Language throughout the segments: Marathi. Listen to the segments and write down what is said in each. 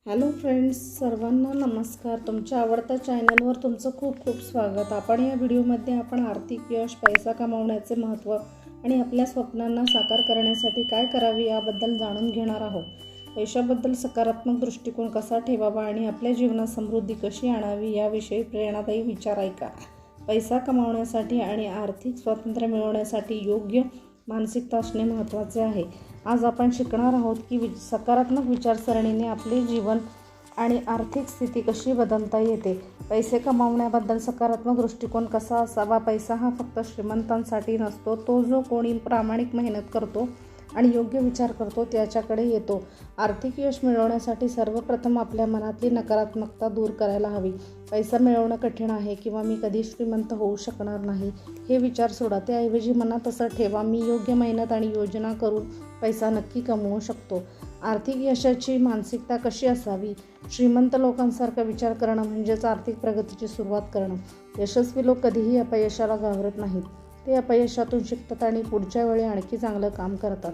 हॅलो फ्रेंड्स, सर्वांना नमस्कार. तुमच्या आवडत्या चॅनलवर तुमचं खूप खूप स्वागत. आपण या व्हिडिओमध्ये आर्थिक यश, पैसा कमावण्याचे महत्त्व आणि आपल्या स्वप्नांना साकार करण्यासाठी काय करावे याबद्दल जाणून घेणार आहोत. पैशाबद्दल सकारात्मक दृष्टिकोन कसा ठेवावा आणि आपल्या जीवनात समृद्धी कशी आणावी याविषयी प्रेरणादायी विचार ऐका. पैसा कमावण्यासाठी आणि आर्थिक स्वातंत्र्य मिळवण्यासाठी योग्य मानसिकता असणे महत्त्वाचे आहे. आज आपण शिकणार आहोत की सकारात्मक विचारसरणीने आपले जीवन आणि आर्थिक स्थिती कशी बदलता येते. पैसे कमावण्याबद्दल सकारात्मक दृष्टिकोन कसा असावा. पैसा हा फक्त श्रीमंतांसाठी नसतो, तो जो कोणी प्रामाणिक मेहनत करतो आणि योग्य विचार करतो त्याच्याकडे येतो. आर्थिक यश मिळवण्यासाठी सर्वप्रथम आपल्या मनातली नकारात्मकता दूर करायला हवी. पैसा मिळवणं कठीण आहे किंवा मी कधी श्रीमंत होऊ शकणार नाही हे विचार सोडा. त्याऐवजी मनात असं ठेवा, मी योग्य मेहनत आणि योजना करून पैसा नक्की कमवू शकतो. आर्थिक यशाची मानसिकता कशी असावी. श्रीमंत लोकांसारखा विचार करणं म्हणजेच आर्थिक प्रगतीची सुरुवात करणं. यशस्वी लोक कधीही अपयशाला घाबरत नाहीत. ते अपयशातून शिकतात आणि पुढच्या वेळी आणखी चांगलं काम करतात.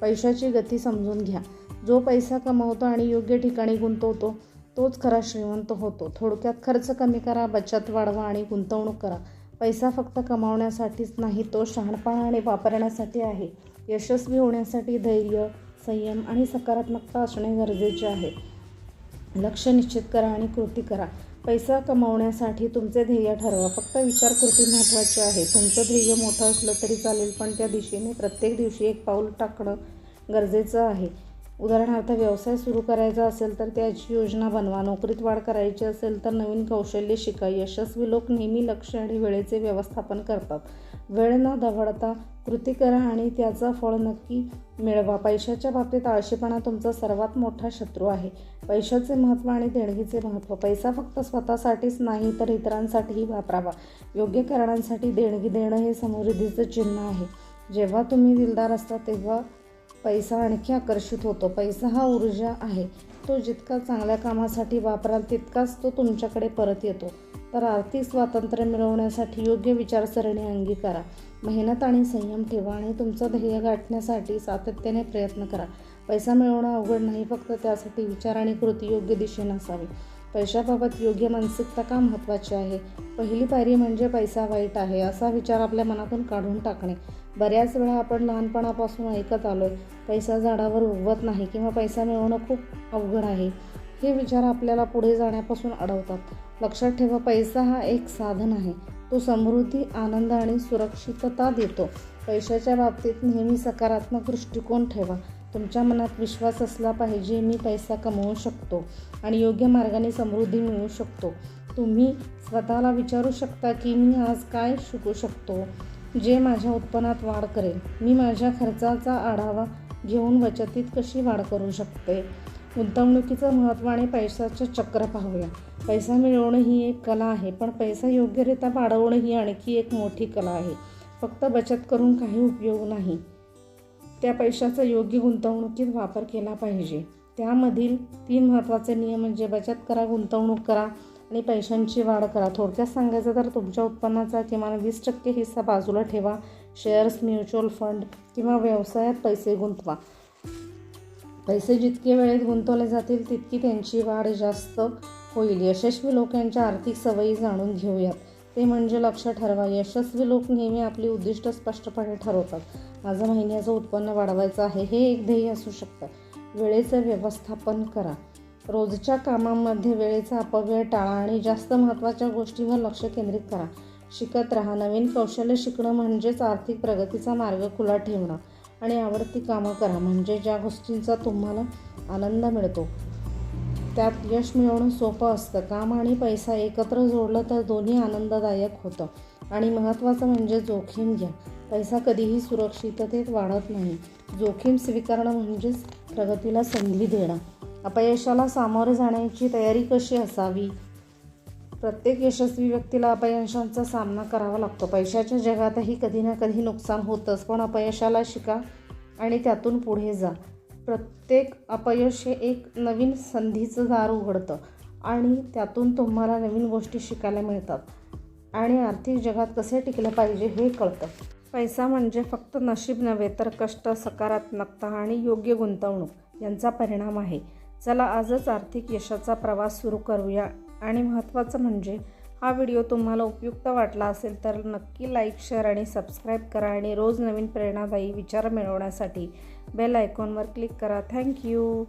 पैशाची गती समजून घ्या. जो पैसा कमवतो आणि योग्य ठिकाणी गुंतवतो तोच खरा श्रीमंत होतो. थोडक्यात खर्च कमी करा, बचत वाढवा आणि गुंतवणूक करा. पैसा फक्त कमावण्यासाठीच नाही, तो शहाणपणा आणि वापरण्यासाठी आहे. यशस्वी होण्यासाठी धैर्य, संयम आणि सकारात्मकता असणे गरजेचे आहे. लक्ष्य निश्चित करा आणि कृती करा. पैसा कमावण्यासाठी तुमचे ध्येय ठरवा. फक्त विचार, कृती महत्त्वाचे आहे. तुमचं ध्येय मोठं असलं तरी चालेल, पण त्या दिशेने प्रत्येक दिवशी एक पाऊल टाकणं गरजेचं आहे. उदाहरणार्थ, व्यवसाय सुरू करायचा असेल तर त्याची योजना बनवा. नोकरीत वाढ करायची असेल तर नवीन कौशल्य शिका. यशस्वी लोक नेहमी लक्ष आणि वेळेचे व्यवस्थापन करतात. वेळ न दवडता कृती करा आणि त्याचं फळ नक्की मिळवा. पैशाच्या बाबतीत आळशीपणा तुमचा सर्वात मोठा शत्रू आहे. पैशाचे महत्त्व आणि देणगीचे महत्त्व. पैसा फक्त स्वतःसाठीच नाही तर इतरांसाठीही वापरावा. योग्य कारणांसाठी देणगी देणं हे समृद्धीचं चिन्ह आहे. जेव्हा तुम्ही दिलदार असता तेव्हा पैसा आणखी आकर्षित होतो. पैसा हा ऊर्जा आहे. तो जितका चांगल्या कामासाठी वापराल तितकाच तो तुमच्याकडे परत येतो. तर आर्थिक स्वातंत्र्य मिळवण्यासाठी योग्य विचारसरणी अंगीकारा. मेहनत आणि संयम ठेवा आणि तुमचं ध्येय गाठण्यासाठी सातत्याने प्रयत्न करा. पैसा मिळवणं अवघड नाही, फक्त त्यासाठी विचार आणि कृती योग्य दिशेने असावी. पैशाबाबत योग्य मानसिकता का महत्त्वाची आहे. पहिली पायरी म्हणजे पैसा वाईट आहे असा विचार आपल्या मनातून काढून टाकणे. बऱ्याच वेळा आपण लहानपणापासून ऐकत आलोय, पैसा झाडावर उगवत नाही किंवा पैसा मिळवणं खूप अवघड आहे. हे विचार आपल्याला पुढे जाण्यापासून अडवतात. लक्षात ठेवा, पैसा हा एक साधन आहे. तो समृद्धी, आनंद आणि सुरक्षितता देतो. पैशाच्या बाबतीत नेहमी सकारात्मक दृष्टिकोन ठेवा. तुमच्या मनात विश्वास असला पाहिजे, मी पैसा कमवू शकतो आणि योग्य मार्गाने समृद्धी मिळवू शकतो. तुम्ही स्वतःला विचारू शकता की मी आज काय शिकू शकतो जे माझ्या उत्पन्नात वाढ करेल. मी माझ्या खर्चाचा आढावा घेऊन बचतीत कशी वाढ करू शकते. गुंतवणुकीचं महत्त्व आणि पैशाचे चक्र पाहूया. पैसा मिळवणं ही एक कला आहे, पण पैसा योग्यरित्या वाढवणं ही आणखी एक मोठी कला आहे. फक्त बचत करून काही उपयोग नाही. त्या पैशाचा योग्य गुंतवणुकीत वापर केला पाहिजे. त्यामधील 3 महत्त्वाचे नियम म्हणजे बचत करा, गुंतवणूक करा आणि पैशांची वाढ करा. थोडक्यात सांगायचं तर तुमच्या उत्पन्नाचा किमान 20% हिस्सा बाजूला ठेवा. शेअर्स, म्युच्युअल फंड किंवा व्यवसायात पैसे गुंतवा. पैसे जितके वेळेत गुंतवले जातील तितकी त्यांची वाढ जास्त होईल. यशस्वी लोकांच्या आर्थिक सवयी जाणून घेऊयात. ते म्हणजे लक्ष ठरवा. यशस्वी लोक नेहमी आपली उद्दिष्ट स्पष्टपणे ठरवतात. माझं महिन्याचं उत्पन्न वाढवायचं आहे हे एक ध्येय असू शकतं. वेळेचं व्यवस्थापन करा. रोजच्या कामांमध्ये वेळेचा अपव्यय टाळा आणि जास्त महत्त्वाच्या गोष्टींवर लक्ष केंद्रित करा. शिकत राहा. नवीन कौशल्य शिकणं म्हणजेच आर्थिक प्रगतीचा मार्ग खुला ठेवणं. आणि आवडती कामं करा, म्हणजे ज्या गोष्टींचा तुम्हाला आनंद मिळतो त्यात यश मिळवणं सोपं असतं. काम आणि पैसा एकत्र जोडलं तर दोन्ही आनंददायक होतं. आणि महत्त्वाचं म्हणजे जोखीम घ्या. पैसा कधीही सुरक्षिततेत वाढत नाही. जोखीम स्वीकारणं म्हणजेच प्रगतीला संधी देणं. अपयशाला सामोरे जाण्याची तयारी कशी असावी. प्रत्येक यशस्वी व्यक्तीला अपयशांचा सामना करावा लागतो. पैशाच्या जगातही कधी ना कधी नुकसान होतंच, पण अपयशाला शिका आणि त्यातून पुढे जा. प्रत्येक अपयश हे एक नवीन संधीचं दार उघडतं आणि त्यातून तुम्हाला नवीन गोष्टी शिकायला मिळतात आणि आर्थिक जगात कसे टिकलं पाहिजे हे कळतं. पैसा म्हणजे फक्त नशीब नव्हे तर कष्ट, सकारात्मकता आणि योग्य गुंतवणूक यांचा परिणाम आहे. चला आजच आर्थिक यशाचा प्रवास सुरू करूया. आणि महत्त्वाचं म्हणजे हा व्हिडिओ तुम्हाला उपयुक्त वाटला असेल तर नक्की लाईक, शेअर आणि सबस्क्राईब करा आणि रोज नवीन प्रेरणादायी विचार मिळवण्यासाठी बेल आयकॉनवर क्लिक करा. थँक्यू.